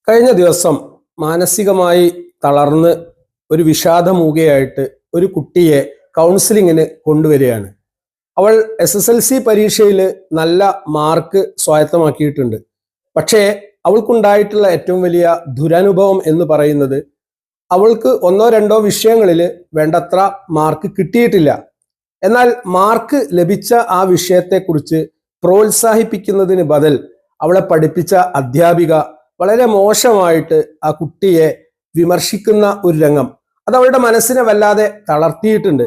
കഴിഞ്ഞ ദിവസം മാനസികമായി തളർന്ന് ഒരു വിഷാദമൂകയായിട്ട് ഒരു കുട്ടിയെ കൗൺസിലിങ്ങിന് കൊണ്ടുവരികയാണ്. അവൾ SSLC പരീക്ഷയിൽ നല്ല മാർക്ക് സ്വായത്തമാക്കിയിട്ടുണ്ട്. പക്ഷേ അവൾക്കുണ്ടായിട്ടുള്ള ഏറ്റവും വലിയ ദുരനുഭവം എന്ന് പറയുന്നത് അവൾക്ക് ഒന്നോ രണ്ടോ വിഷയങ്ങളിൽ വേണ്ടത്ര മാർക്ക് കിട്ടിയിട്ടില്ല. എന്നാൽ മാർക്ക് ലഭിച്ച ആ വിഷയത്തെക്കുറിച്ച് പ്രോത്സാഹിപ്പിക്കുന്നതിന് ബദൽ അവളെ പഠിപ്പിച്ച അധ്യാപിക വളരെ മോശമായിട്ട് ആ കുട്ടിയെ വിമർശിക്കുന്ന ഒരു രംഗം അത് അവളുടെ മനസ്സിനെ വല്ലാതെ തളർത്തിയിട്ടുണ്ട്.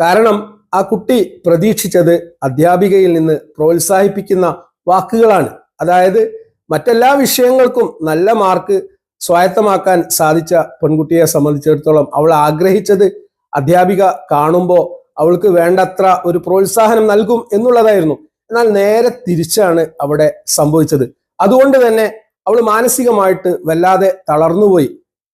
കാരണം ആ കുട്ടി പ്രതീക്ഷിച്ചത് അധ്യാപികയിൽ നിന്ന് പ്രോത്സാഹിപ്പിക്കുന്ന വാക്കുകളാണ്. അതായത് മറ്റെല്ലാ വിഷയങ്ങൾക്കും നല്ല മാർക്ക് സ്വായത്തമാക്കാൻ സാധിച്ച പെൺകുട്ടിയെ സംബന്ധിച്ചിടത്തോളം അവൾ ആഗ്രഹിച്ചത് അധ്യാപിക കാണുമ്പോൾ അവൾക്ക് വേണ്ടത്ര ഒരു പ്രോത്സാഹനം നൽകും എന്നുള്ളതായിരുന്നു. എന്നാൽ നേരെ തിരിച്ചാണ് അവിടെ സംഭവിച്ചത്. അതുകൊണ്ട് തന്നെ അവൾ മാനസികമായിട്ട് വല്ലാതെ തളർന്നുപോയി.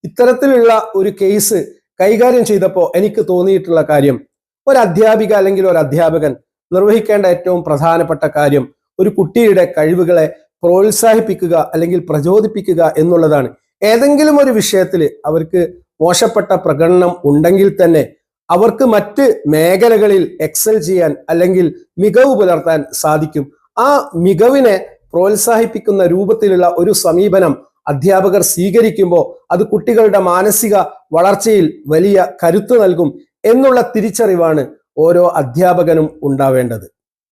ഇത്തരത്തിലുള്ള ഒരു കേസ് കൈകാര്യം ചെയ്തപ്പോൾ എനിക്ക് തോന്നിയിട്ടുള്ള കാര്യം, ഒരു അധ്യാപിക അല്ലെങ്കിൽ ഒരു അധ്യാപകൻ നിർവഹിക്കേണ്ട ഏറ്റവും പ്രധാനപ്പെട്ട കാര്യം ഒരു കുട്ടിയുടെ കഴിവുകളെ പ്രോത്സാഹിപ്പിക്കുക അല്ലെങ്കിൽ പ്രചോദിപ്പിക്കുക എന്നുള്ളതാണ്. ഏതെങ്കിലും ഒരു വിഷയത്തിൽ അവർക്ക് മോശപ്പെട്ട പ്രകടനം ഉണ്ടെങ്കിൽ തന്നെ അവർക്ക് മറ്റ് മേഖലകളിൽ എക്സൽ ചെയ്യാൻ അല്ലെങ്കിൽ മികവ് പുലർത്താൻ സാധിക്കും. ആ മികവിനെ പ്രോത്സാഹിപ്പിക്കുന്ന രൂപത്തിലുള്ള ഒരു സമീപനം അധ്യാപകർ സ്വീകരിക്കുമ്പോൾ അത് കുട്ടികളുടെ മാനസിക വളർച്ചയിൽ വലിയ കരുത്ത് നൽകും എന്നുള്ള തിരിച്ചറിവാണ് ഓരോ അധ്യാപകനും ഉണ്ടാവേണ്ടത്.